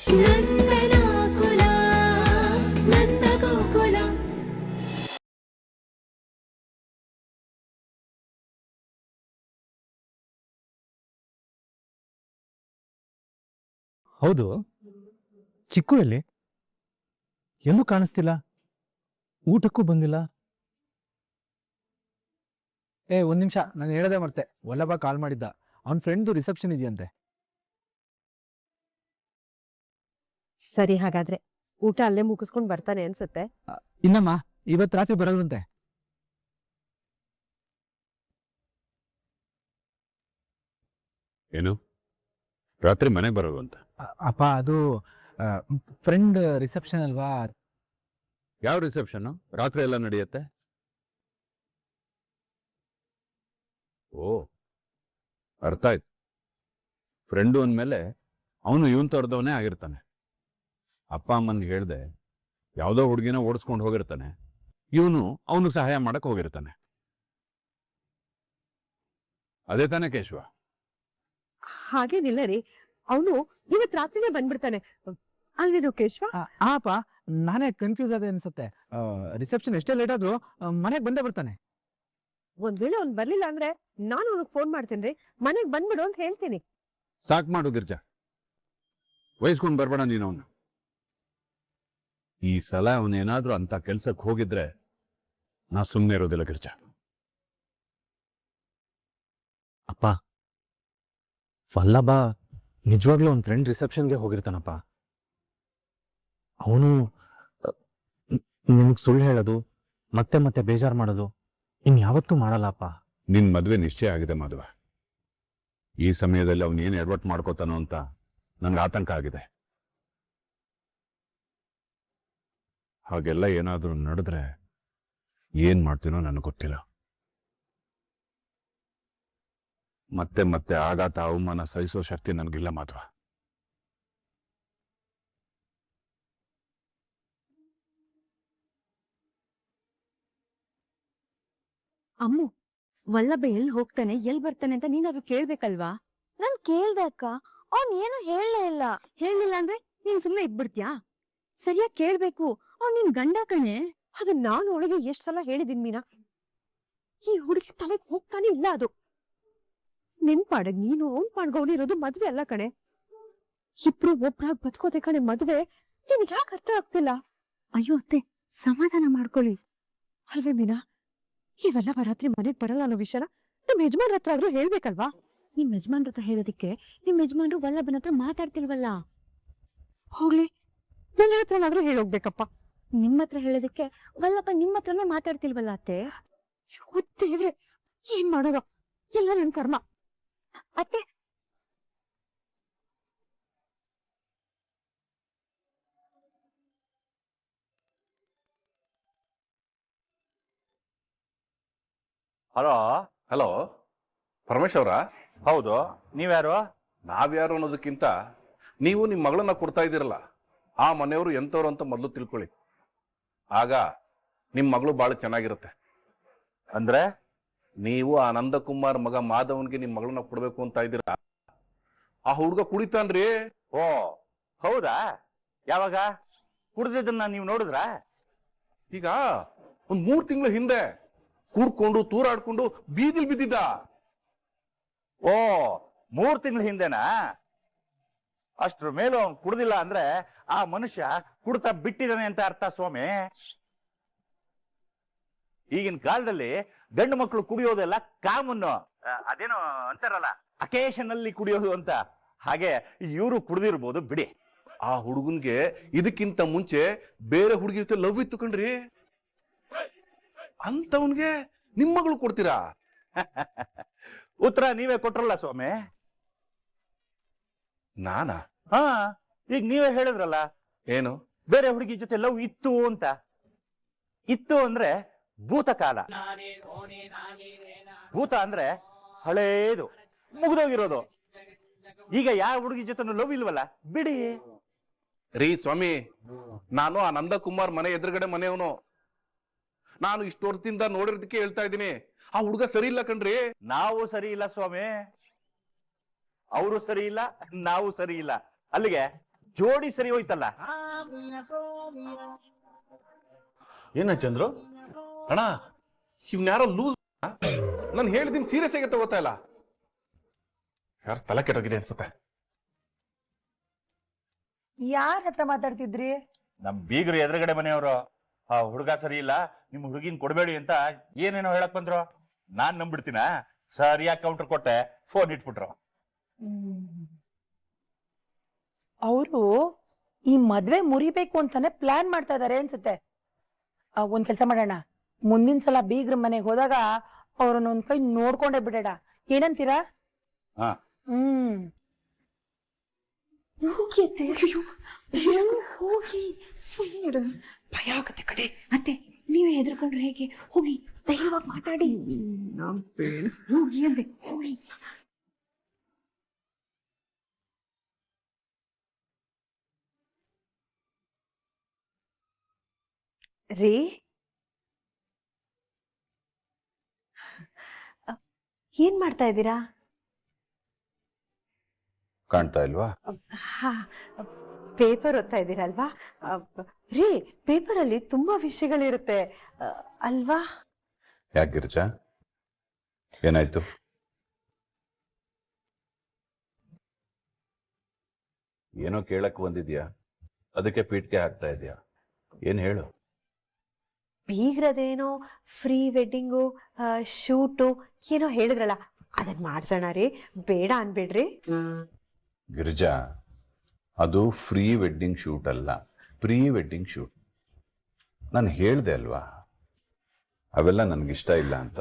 ನಂದನಾಕುಲ ನಂದಗೋಕುಲ. ಹೌದು, ಚಿಕ್ಕು ಎಲ್ಲಿ? ಎಲ್ಲೂ ಕಾಣಿಸ್ತಿಲ್ಲ, ಊಟಕ್ಕೂ ಬಂದಿಲ್ಲ. ಒಂದ್ ನಿಮಿಷ, ನಾನು ಹೇಳದೆ ಮರ್ತೆ. ವಲ್ಲಭ ಕಾಲ್ ಮಾಡಿದ್ದ, ಅವನ್ ಫ್ರೆಂಡ್ದು ರಿಸೆಪ್ಷನ್ ಇದೆಯಂತೆ. ಸರಿ, ಹಾಗಾದ್ರೆ ಊಟ ಅಲ್ಲೇ ಮುಗಿಸ್ಕೊಂಡ್ ಬರ್ತಾನೆ ಅನ್ಸುತ್ತೆ. ಇನ್ನಮ್ಮ ಇವತ್ ರಾತ್ರಿ ಬರೋದಂತೆ. ಏನು ರಾತ್ರಿ ಮನೆಗೆ ಬರೋದು ಅಂತ? ಅಪ್ಪ, ಅದು ಫ್ರೆಂಡ್ ರಿಸೆಪ್ಷನ್ ಅಲ್ವಾ? ಯಾವ ರಿಸೆಪ್ಷನ್? ರಾತ್ರಿ ಎಲ್ಲ ನಡೆಯುತ್ತೆ? ಓ, ಅರ್ಥ ಆಯ್ತು. ಫ್ರೆಂಡು ಅಂದಮೇಲೆ ಅವನು ಇವನ್ ತೋರ್ದವನೇ ಆಗಿರ್ತಾನೆ. ಅಪ್ಪ ಅಮ್ಮನ್ಗೆ ಹೇಳ್ದೆ ಯಾವುದೋ ಹುಡುಗಿನ ಓಡಿಸ್ಕೊಂಡು ಹೋಗಿರ್ತಾನೆ, ಇವನು ಅವನಿಗೆ ಸಹಾಯ ಮಾಡಕ್ ಹೋಗಿರ್ತಾನೆ. ಅದೇ ತಾನೇ ಕೇಶವ? ಹಾಗೇನಿಲ್ಲ ರೀ, ಅವನು ಇವತ್ ರಾತ್ರಿನೇ ಬಂದ್ಬಿಡ್ತಾನೆ ಅಲ್ವೇನೋ ಕೇಶವ? ಅಪ್ಪ, ನಾನೇ ಕನ್ಫ್ಯೂಸ್ ಆದೆ ಅನ್ಸುತ್ತೆ. ರಿಸೆಪ್ಷನ್ ಎಷ್ಟೇ ಲೇಟ್ ಆದ್ರೂ ಮನೆಗೆ ಬಂದೇ ಬರ್ತಾನೆ. ಒಂದ್ ವೇಳೆ ಅವ್ನ್ ಬರ್ಲಿಲ್ಲ ಅಂದ್ರೆ ನಾನು ಅವನಿಗೆ ಫೋನ್ ಮಾಡ್ತೇನ್ರಿ, ಮನೆಗ್ ಬಂದ್ಬಿಡು ಅಂತ ಹೇಳ್ತೀನಿ. ಸಾಕ್ ಮಾಡು ಗಿರ್ಜಾ, ವಹಿಸ್ಕೊಂಡು ಬರ್ಬೇಡ ನೀನು ಅವನು. ಈ ಸಲ ಅವನೇನಾದ್ರೂ ಅಂತ ಕೆಲ್ಸಕ್ಕೆ ಹೋಗಿದ್ರೆ ನಾ ಸುಮ್ಮನೆ ಇರೋದಿಲ್ಲ ಗಿರ್ಜಾ. ಅಪ್ಪ, ವಲ್ಲಭ ನಿಜವಾಗ್ಲೂ ಅವ್ನ ಫ್ರೆಂಡ್ ರಿಸೆಪ್ಷನ್ಗೆ ಹೋಗಿರ್ತಾನಪ್ಪ. ಅವನು ನಿಮಗ್ ಸುಳ್ಳು ಹೇಳೋದು, ಮತ್ತೆ ಮತ್ತೆ ಬೇಜಾರು ಮಾಡೋದು ಇನ್ಯಾವತ್ತೂ ಮಾಡಲ್ಲಪ್ಪ. ನಿನ್ ಮದ್ವೆ ನಿಶ್ಚಯ ಆಗಿದೆ ಮಾಧವ. ಈ ಸಮಯದಲ್ಲಿ ಅವನು ಏನ್ ಎಡವಟ್ಟು ಮಾಡ್ಕೋತಾನೋ ಅಂತ ನನ್ಗೆ ಆತಂಕ ಆಗಿದೆ. ಹಾಗೆಲ್ಲ ಏನಾದ್ರೂ ನಡೆದ್ರೆ ಏನ್ ಮಾಡ್ತೀನೋ ನನಗೆ ಗೊತ್ತಿಲ್ಲ. ಮತ್ತೆ ಮತ್ತೆ ಆಘಾತ ಅವಮಾನ ಸಹಿಸೋ ಶಕ್ತಿ ನನಗಿಲ್ಲ ಮಾಧವ. ಅಮ್ಮು, ವಲ್ಲಭ ಎಲ್ಲಿ ಹೋಗ್ತಾನೆ ಎಲ್ಲಿ ಬರ್ತಾನೆ ಅಂತ ನೀನಾದ್ರೂ ಕೇಳ್ಬೇಕಲ್ವಾ? ನಾನ್ ಕೇಳ್ದೆ ಅಕ್ಕ, ಅವ್ನ್ ಏನು ಹೇಳಲೇ ಇಲ್ಲ. ಹೇಳಿಲ್ಲ ಅಂದ್ರೆ ನೀನ್ ಸುಮ್ನೆ ಇದ್ಬಿಡ್ತ್ಯಾ? ಸರಿಯಾಗಿ ಕೇಳ್ಬೇಕು, ಅವ್ನ್ ನಿನ್ ಗಂಡ ಕಣೆ. ಅದನ್ನ ನಾನು ಅವಳಿಗೆ ಎಷ್ಟ್ ಸಲ ಹೇಳಿದೀನಿ ಮೀನಾ, ಈ ಹುಡುಗಿ ತಲೆಗೆ ಹೋಗ್ತಾನೆ ಇಲ್ಲ ಅದು. ನಿನ್ ಪಾಡಗ್ ನೀನು, ಅವ್ನ್ ಪಾಡ್ಗವ್ನಿರೋದು ಮದ್ವೆ ಅಲ್ಲ ಕಣೆ. ಇಬ್ರು ಒಬ್ರಾಗ್ ಬದುಕೋದೆ ಕಣೆ ಮದ್ವೆ. ನಿನ್ಗೆ ಯಾಕೆ ಅರ್ಥ ಆಗ್ತಿಲ್ಲ? ಅಯ್ಯೋ ಅತ್ತೆ, ಸಮಾಧಾನ ಮಾಡ್ಕೊಳ್ಳಿ. ಅಲ್ವೇ ಮೀನಾ, ಇವೆಲ್ಲ ರಾತ್ರಿ ಮನೆಗ್ ಬರಲ್ಲ ಅನ್ನೋ ವಿಷಯನ ನಮ್ ಯಜಮಾನ್ರ ಹತ್ರ ಆದ್ರೂ ಹೇಳ್ಬೇಕಲ್ವಾ? ನಿಮ್ ಯಜಮಾನ್ರ ಹತ್ರ ಹೇಳೋದಿಕ್ಕೆ ನಿಮ್ ಯಜಮಾನ್ರು ವಲ್ಲಭನ ಹತ್ರ ಮಾತಾಡ್ತಿಲ್ವಲ್ಲ. ಹೋಗ್ಲಿ, ನನ್ನ ಹತ್ರನಾದ್ರೂ ಹೇಳೋಗ್ಬೇಕಪ್ಪ. ನಿಮ್ಮ ಹತ್ರ ಹೇಳೋದಿಕ್ಕೆ ವಲ್ಲಭ ನಿಮ್ಮ ಹತ್ರನೇ ಮಾತಾಡ್ತಿಲ್ವಲ್ಲ ಅತ್ತೆ. ದೇವ್ರೆ, ಏನ್ ಮಾಡೋದು? ಎಲ್ಲ ನನ್ ಕರ್ಮ. ಅತ್ತೆ, ಹಲೋ. ಹಲೋ, ಪರಮೇಶ್ ಅವರ? ಹೌದು, ನೀವ್ಯಾರು? ನಾವ್ಯಾರು ಅನ್ನೋದಕ್ಕಿಂತ ನೀವು ನಿಮ್ಮ ಮಗಳನ್ನ ಕೊಡ್ತಾ ಇದ್ದೀರಲ್ಲ, ಆ ಮನೆಯವರು ಎಂತವ್ರು ಅಂತ ಮೊದಲು ತಿಳ್ಕೊಳ್ಳಿ. ಆಗ ನಿಮ್ಮ ಮಗಳು ಬಹಳ ಚೆನ್ನಾಗಿರುತ್ತೆ. ಅಂದ್ರೆ ನೀವು ಆ ನಂದಕುಮಾರ್ ಮಗ ಮಾಧವನ್ಗೆ ನಿಮ್ಮ ಮಗಳನ್ನ ಕೊಡ್ಬೇಕು ಅಂತ ಇದ್ದೀರಾ. ಆ ಹುಡುಗ ಕುಡಿತಾನ್ರಿ. ಓ ಹೌದಾ? ಯಾವಾಗ ಕುಡ್ದಿದ್ದನ್ನ ನೀವು ನೋಡಿದ್ರಾ? ಈಗ ಒಂದ್ 3 ತಿಂಗಳ ಹಿಂದೆ ಕುಡ್ಕೊಂಡು ತೂರಾಡ್ಕೊಂಡು ಬೀದಿಲ್ ಬಿದ್ದಿದ್ದ. ಓ 3 ತಿಂಗಳ ಹಿಂದೆನಾ? ಅಷ್ಟ್ರ ಮೇಲೂ ಅವ್ನು ಕುಡ್ದಿಲ್ಲ ಅಂದ್ರೆ ಆ ಮನುಷ್ಯ ಕುಡ್ತಾ ಬಿಟ್ಟಿದ್ದಾನೆ ಅಂತ ಅರ್ಥ ಸ್ವಾಮಿ. ಈಗಿನ ಕಾಲದಲ್ಲಿ ಗಂಡು ಮಕ್ಕಳು ಕುಡಿಯೋದೆಲ್ಲ ಕಾಮನ್ನು, ಅದೇನೋ ಅಂತಾರಲ್ಲ ಅಕೇಶನಲ್ಲಿ ಕುಡಿಯೋದು ಅಂತ, ಹಾಗೆ ಇವರು ಕುಡ್ದಿರ್ಬೋದು ಬಿಡಿ. ಆ ಹುಡುಗನ್ಗೆ ಇದಕ್ಕಿಂತ ಮುಂಚೆ ಬೇರೆ ಹುಡುಗಿ ಜೊತೆ ಲವ್ ಇತ್ತು ಕಣ್ರಿ. ಅಂತವನ್ಗೆ ನಿಮ್ಮ ಮಗಳು ಕೊಡ್ತೀರಾ? ಉತ್ತರ ನೀವೇ ಕೊಟ್ರಲ್ಲ ಸ್ವಾಮಿ. ನಾನಾ? ಹಾ, ಈಗ ನೀವೇ ಹೇಳಿದ್ರಲ್ಲ ಏನು ಬೇರೆ ಹುಡುಗಿ ಜೊತೆ ಲವ್ ಇತ್ತು ಅಂತ. ಇತ್ತು ಅಂದ್ರೆ ಭೂತಕಾಲ. ಭೂತ ಅಂದ್ರೆ ಹಳೇದು, ಮುಗಿದೋಗಿರೋದು. ಈಗ ಯಾವ ಹುಡುಗಿ ಜೊತೆ ಲವ್ ಇಲ್ವಲ್ಲ, ಬಿಡಿ. ರೀ ಸ್ವಾಮಿ, ನಾನು ಆ ನಂದಕುಮಾರ್ ಮನೆ ಎದುರುಗಡೆ ಮನೆಯವನು. ನಾನು ಇಷ್ಟು ವರ್ಷದಿಂದ ನೋಡಿರೋದಕ್ಕೆ ಹೇಳ್ತಾ ಇದ್ದೀನಿ, ಆ ಹುಡುಗ ಸರಿ ಇಲ್ಲ ಕಣ್ರಿ. ನಾವು ಸರಿ ಇಲ್ಲ ಸ್ವಾಮಿ, ಅವರು ಸರಿ ಇಲ್ಲ, ನಾವು ಸರಿ ಇಲ್ಲ. ಅಲ್ಲಿಗೆ ಜೋಡಿ ಸರಿ ಹೋಯ್ತಲ್ಲ. ಏನ ಚಂದ್ರು? ಅಣ್ಣ ಇವ್ನ್ಯಾರೋ ಲೂಸ್. ನಾನು ಹೇಳಿದ್ದೀನಿ ಸೀರಿಯಸ್ ಆಗಿ ತಗೋತಾ ಇಲ್ಲ. ಯಾರು ತಲೆ ಕೆಟ್ಟೋಗಿದೆ ಅನ್ಸುತ್ತೆ. ಯಾರ ಹತ್ರ ಮಾತಾಡ್ತಿದ್ರಿ? ನಮ್ ಬೀಗರು ಎದುರುಗಡೆ ಮನೆಯವರು. ಆ ಹುಡುಗ ಸರಿ ಇಲ್ಲ, ನಿಮ್ ಹುಡುಗಿನ ಕೊಡ್ಬೇಡಿ ಅಂತ ಏನೇನೋ ಹೇಳಕ್ ಬಂದ್ರು. ನಾನ್ ನಂಬಿಡ್ತೀನ? ಸರಿಯಾಗಿ ಕೌಂಟರ್ ಕೊಟ್ಟೆ, ಫೋನ್ ಇಟ್ಬಿಟ್ರು. ಅವರು ಈ ಮದ್ವೆ ಮುರಿಬೇಕು ಅಂತಾನೆ ಪ್ಲಾನ್ ಮಾಡ್ತಾ ಇದಾರೆ ಅನ್ಸುತ್ತೆ. ಒಂದ್ ಕೆಲ್ಸ ಮಾಡೋಣ, ಮುಂದಿನ ಸಲ ಬೀಗ್ರ ಮನೆಗೆ ಹೋದಾಗ ಅವ್ರನ್ನ ಒಂದ್ ಕೈ ನೋಡ್ಕೊಂಡೇ ಬಿಡೋಣ. ಏನಂತೀರಾ? ಹಾ. ಹೋಗಿ ಸುಮ್ಮನೆ ಭಯ ಆಗತ್ತೆ ಕಡೆ. ಅತ್ತೆ ನೀವೇ ಹೆದರ್ಕೊಂಡ್ರೆ ಹೇಗೆ? ಹೋಗಿ ಧೈರ್ಯವಾಗಿ ಮಾತಾಡಿ. ಹೋಗಿ ಅಂದೆ, ಹೋಗಿ. ರೀ, ಏನ್ ಮಾಡ್ತಾ ಇದ್ದೀರಾ? ಕಾಣ್ತಾ ಇಲ್ವಾ? ಹಾ, ಪೇಪರ್ ಓದ್ತಾ ಇದ್ದೀರಲ್ವಾ? ರೀ, ಪೇಪರ್ ಅಲ್ಲಿ ತುಂಬಾ ವಿಷಯಗಳಿರುತ್ತೆ ಅಲ್ವಾ? ಯಾಕೆ ಗಿರಿಜಾ, ಏನಾಯ್ತು? ಏನೋ ಕೇಳಕ್ ಬಂದಿದ್ಯಾ, ಅದಕ್ಕೆ ಪೀಠಕ್ಕೆ ಹಾಕ್ತಾ ಇದೆಯಾ? ಏನ್ ಹೇಳು. ಬೀಗ್ರದೇನೋ ಫ್ರೀ ವೆಡ್ಡಿಂಗು, ಶೂಟು ಏನೋ ಹೇಳಿದ್ರಲ್ಲ, ಅದನ್ನ ಮಾಡ್ಸೋಣ ರೀ, ಬೇಡ ಅನ್ಬೇಡ್ರಿ. ಗಿರಿಜಾ, ಅದು ಫ್ರೀ ವೆಡ್ಡಿಂಗ್ ಶೂಟ್ ಅಲ್ಲ, ಪ್ರೀ ವೆಡ್ಡಿಂಗ್ ಶೂಟ್. ನಾನು ಹೇಳ್ದೆ ಅಲ್ವಾ, ಅವೆಲ್ಲ ನನಗಿಷ್ಟ ಇಲ್ಲ ಅಂತ.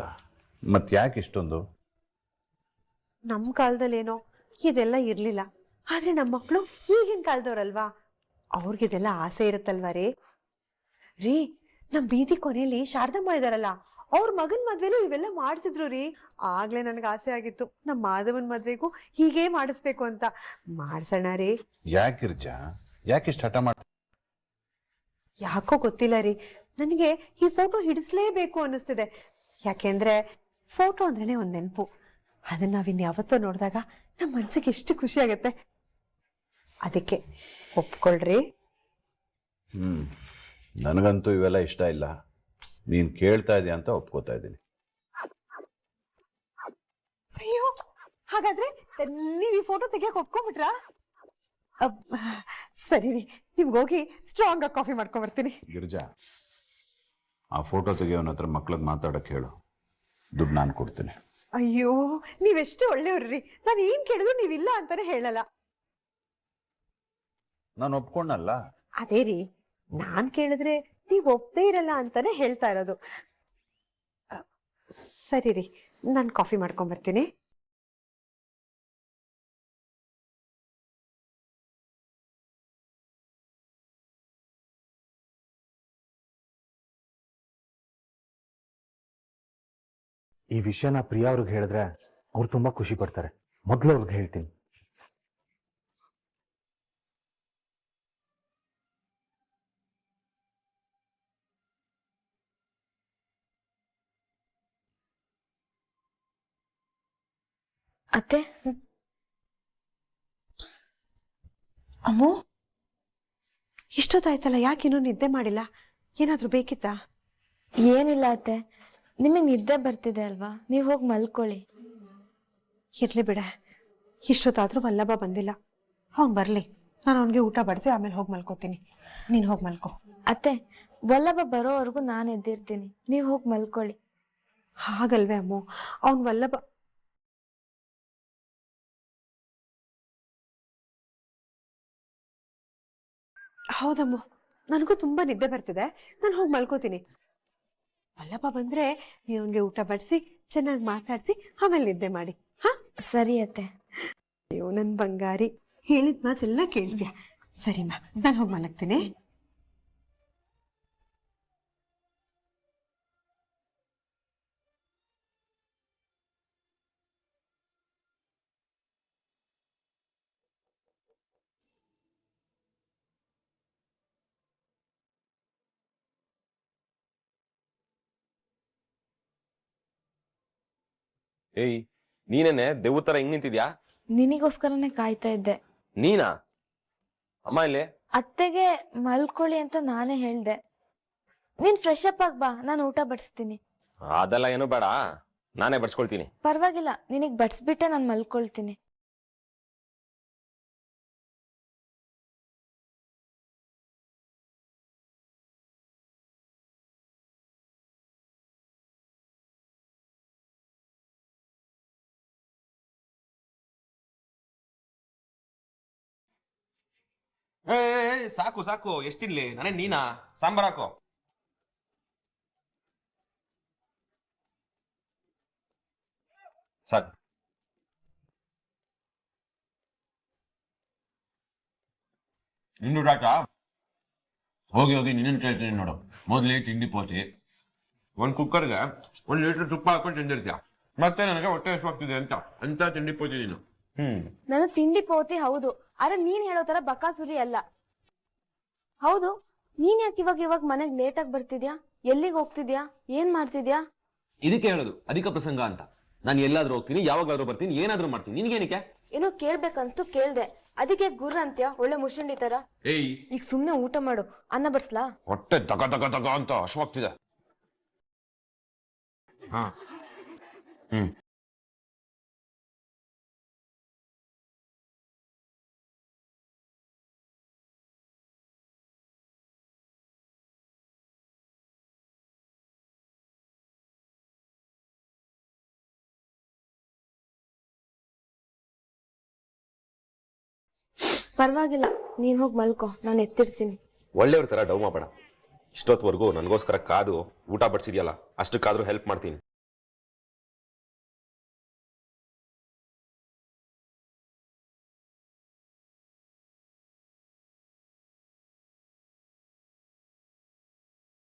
ಮತ್ ಯಾಕೆ ಇಷ್ಟೊಂದು? ನಮ್ ಕಾಲದಲ್ಲೇನೋ ಇದೆಲ್ಲ ಇರ್ಲಿಲ್ಲ, ಆದ್ರೆ ನಮ್ಮ ಮಕ್ಕಳು ಈಗಿನ ಕಾಲದವ್ರಲ್ವಾ, ಅವ್ರಿಗಿದೆಲ್ಲ ಆಸೆ ಇರುತ್ತಲ್ವಾ ರೀ. ರೀ, ನಮ್ ಬೀದಿ ಕೊನೆಯಲ್ಲಿ ಶಾರದಮ್ಮ ಇದಾರಲ್ಲ, ಅವ್ರ ಮಗನ್ ಮದ್ವೆನೂ ಇವೆಲ್ಲ ಮಾಡಿಸಿದ್ರು ರೀ. ಆಗ್ಲೇ ನನ್ಗೆ ಆಸೆ ಆಗಿತ್ತು, ನಮ್ಮ ಮಾಧವನ್ ಮದ್ವೆಗೂ ಹೀಗೇ ಮಾಡಿಸ್ಬೇಕು ಅಂತ. ಮಾಡ್ಸೋಣ ರೀ. ಯಾಕೆ ಗಿರಿಜಾ, ಯಾಕೆ ಇಷ್ಟ ಹಠ ಮಾಡ್ತಾ? ಯಾಕೋ ಗೊತ್ತಿಲ್ಲ ರೀ, ನನಗೆ ಈ ಫೋಟೋ ಹಿಡಿಸ್ಲೇಬೇಕು ಅನ್ನಿಸ್ತಿದೆ. ಯಾಕೆಂದ್ರೆ ಫೋಟೋ ಅಂದ್ರೇನೆ ಒಂದ್ ನೆನಪು. ಅದನ್ನ ನಾವಿನ್ಯಾವತ್ತೋ ನೋಡಿದಾಗ ನಮ್ಮ ಮನ್ಸಿಗೆ ಎಷ್ಟು ಖುಷಿ ಆಗತ್ತೆ. ಅದಕ್ಕೆ ಒಪ್ಕೊಳ್ರಿ. ನನಗಂತೂ ಇವೆಲ್ಲ ಇಷ್ಟ ಇಲ್ಲ. ನೀನ್ ಕೇಳ್ತಾ ಇದೀಯ ಅಂತ ಒಪ್ಕೋತಾ ಇದ್ದೀನಿ. ಅಯ್ಯೋ, ಹಾಗಾದ್ರೆ ನೀವ್ ಈ ಫೋಟೋ ತೆಗಿಯಕ್ ಒಪ್ಕೊಂಡ್ಬಿಟ್ರಾ? ಸರಿ ರೀ, ನಿಮ್ಗೋಗಿ ಸ್ಟ್ರಾಂಗ್ ಆಗಿ ಕಾಫಿ ಮಾಡ್ಕೊಂಡ್ ಬರ್ತೀನಿ. ಗಿರಿಜಾ, ಆ ಫೋಟೋ ತೆಗಿಯೋನ ಹತ್ರ ಮಕ್ಳದ್ ಮಾತಾಡಕ್ ಹೇಳು, ದುಡ್ಡು ನಾನು ಕೊಡ್ತೀನಿ. ಅಯ್ಯೋ, ನೀವೆಷ್ಟು ಒಳ್ಳೆಯವ್ರಿ. ನಾನು ಏನ್ ಕೇಳಿದ್ರು ನೀವಿಲ್ಲ ಅಂತಾನೆ ಹೇಳಲ್ಲ. ನಾನು ಒಪ್ಕೊಂಡಲ್ಲ. ಅದೇ ರೀ, ನಾನ್ ಕೇಳಿದ್ರೆ ನೀವ್ ಒಪ್ಪದೇ ಇರಲ್ಲ ಅಂತಾನೆ ಹೇಳ್ತಾ ಇರೋದು. ಸರಿ ರೀ, ನಾನು ಕಾಫಿ ಮಾಡ್ಕೊಂಡ್ ಬರ್ತೀನಿ. ಈ ವಿಷಯನ ಪ್ರಿಯಾ ಅವ್ರಿಗೆ ಹೇಳಿದ್ರೆ ಅವ್ರು ತುಂಬಾ ಖುಷಿ ಪಡ್ತಾರೆ. ಮೊದ್ಲು ಅವ್ರಿಗೆ ಹೇಳ್ತೀನಿ. ಅತ್ತೆ, ಅಮ್ಮೋ, ಇಷ್ಟೊತ್ತಾಯ್ತಲ್ಲ, ಯಾಕಿನ್ನೂ ನಿದ್ದೆ ಮಾಡಿಲ್ಲ? ಏನಾದ್ರೂ ಬೇಕಿತ್ತಾ? ಏನಿಲ್ಲ ಅತ್ತೆ, ನಿಮಗೆ ನಿದ್ದೆ ಬರ್ತಿದೆ ಅಲ್ವಾ, ನೀವು ಹೋಗಿ ಮಲ್ಕೊಳ್ಳಿ. ಇರ್ಲಿ ಬಿಡೆ, ಇಷ್ಟೊತ್ತಾದ್ರೂ ವಲ್ಲಭ ಬಂದಿಲ್ಲ. ಅವ್ನ್ ಬರ್ಲಿ, ನಾನು ಅವನಿಗೆ ಊಟ ಬಡಿಸಿ ಆಮೇಲೆ ಹೋಗಿ ಮಲ್ಕೋತೀನಿ. ನೀನ್ ಹೋಗಿ ಮಲ್ಕೋ. ಅತ್ತೆ, ವಲ್ಲಭ ಬರೋವರೆಗೂ ನಾನು ಎದ್ದಿರ್ತೀನಿ, ನೀವು ಹೋಗಿ ಮಲ್ಕೊಳ್ಳಿ. ಹಾಗಲ್ವೇ ಅಮ್ಮೋ, ಅವ್ನ್ ವಲ್ಲಭ. ಹೌದಮ್ಮ, ನನಗೂ ತುಂಬಾ ನಿದ್ದೆ ಬರ್ತಿದೆ, ನಾನು ಹೋಗಿ ಮಲ್ಕೋತೀನಿ. ವಲ್ಲಭ ಬಂದ್ರೆ ನೀವು ಅವನಿಗೆ ಊಟ ಬಡಿಸಿ ಚೆನ್ನಾಗಿ ಮಾತಾಡಿಸಿ ಆಮೇಲೆ ನಿದ್ದೆ ಮಾಡಿ. ಹಾ, ಸರಿ ಅತ್ತೆ. ಅಯ್ಯೋ ನನ್ ಬಂಗಾರಿ, ಹೇಳಿದ ಮಾತೆಲ್ಲ ಕೇಳ್ತೀಯ. ಸರಿಮ್ಮ, ನಾನು ಹೋಗಿ ಮಲಗ್ತೀನಿ. ಏಯ್, ನೀನೇನೆ ದೇವ್ರ ತರ ಹಿಂಗ್ ನಿಂತಿದ್ಯಾ? ನಿನಗೋಸ್ಕರನೇ ಕಾಯ್ತಾ ಇದ್ದೆ. ನೀನಾ? ಅಮ್ಮ ಇಲ್ಲಿ ಅತ್ತೆಗೆ ಮಲ್ಕೊಳ್ಳಿ ಅಂತ ನಾನೇ ಹೇಳ್ದೆ. ನೀನ್ ಫ್ರೆಶ್ ಅಪ್ ಆಗ್ ಬಾ, ನಾನು ಊಟ ಬಡಿಸ್ತೀನಿ. ಅದೆಲ್ಲ ಏನು ಬೇಡ, ನಾನೇ ಬಡ್ಸ್ಕೊಳ್ತೀನಿ. ಪರವಾಗಿಲ್ಲ, ನಿನಗ್ ಬಡಿಸ್ಬಿಟ್ಟೆ ನಾನು ಮಲ್ಕೊಳ್ತೀನಿ. ಸಾಕು ಸಾಕು, ಎಷ್ಟಿರ್ಲಿ, ನಾನೇ ನೀನಾ? ಸಾಂಬಾರ್ ಹಾಕೋ. ಸಾಕು. ನಿಂದು ಊಟ ಹೋಗಿ ಹೋಗಿ ನಿನ್ನ ಕೇಳ್ತೀನಿ ನೋಡು. ಮೊದಲೇ ತಿಂಡಿ ಪೋತಿ, ಒಂದು ಕುಕ್ಕರ್ಗೆ 1 ಲೀಟರ್ ತುಪ್ಪ ಹಾಕೊಂಡು ತಿಂದಿರ್ತೀಯ, ಮತ್ತೆ ನನಗೆ ಹೊಟ್ಟೆ ಹಸಿವಾಗ್ತಿದೆ ಅಂತ ತಿಂಡಿ ಪೋತಿ ನೀನು. ನಾನು ತಿಂಡಿ ಪೋತಿ ಹೌದು, ಆದ್ರೆ ನೀನ್ ಹೇಳೋ ತರ ಬಕಾಸುರಿ ಅಲ್ಲ. ಹೌದು, ನೀನ್ ಯಾಕೆ ಇವಾಗ ಮನೆಗ್ ಲೇಟ್ ಆಗಿ ಬರ್ತಿದ್ಯಾ? ಎಲ್ಲಿಗೆ ಹೋಗ್ತಿದ್ಯಾ? ಏನ್ ಮಾಡ್ತಿದ್ಯಾ? ಇದಕ್ಕೆ ಹೇಳೋದು ಅಧಿಕ ಪ್ರಸಂಗ ಅಂತ. ನಾನು ಎಲ್ಲಾದ್ರೂ ಹೋಗ್ತೀನಿ, ಯಾವಾಗಾದ್ರೂ ಬರ್ತೀನಿ, ಏನಾದ್ರೂ ಮಾಡ್ತೀನಿ. ನಿನ್ಗೇನಕ್ಕೆ? ಏನೋ ಕೇಳ್ಬೇಕನ್ಸ್ತು ಕೇಳ್ದೆ, ಅದಕ್ಕೆ ಗುರ್ರ ಅಂತ್ಯ ಒಳ್ಳೆ ಮುಷಂಡಿ ತರ. ಏಯ್, ಈಗ ಸುಮ್ನೆ ಊಟ ಮಾಡು, ಅನ್ನ ಬಡ್ಸ್ಲಾ? ಹೊಟ್ಟೆ ತಗ ತಗ ತಗ ಅಂತ ಹಶ್ವಾಗ್ತಿದೆ. ಹಾ ಪರವಾಗಿಲ್ಲ, ನೀನ್ ಹೋಗಿ ಮಲ್ಕೋ, ನಾನು ಎತ್ತಿಡ್ತೀನಿ. ಒಳ್ಳೆಯವ್ರ ತರ ಡೌ ಮಾಡಬೇಡ. ಇಷ್ಟೊತ್ವರೆಗೂ ನನಗೋಸ್ಕರ ಕಾದು ಊಟ ಬಡಿಸಿದ್ಯಲ್ಲ, ಅಷ್ಟಕ್ಕಾದ್ರೂ ಹೆಲ್ಪ್ ಮಾಡ್ತೀನಿ.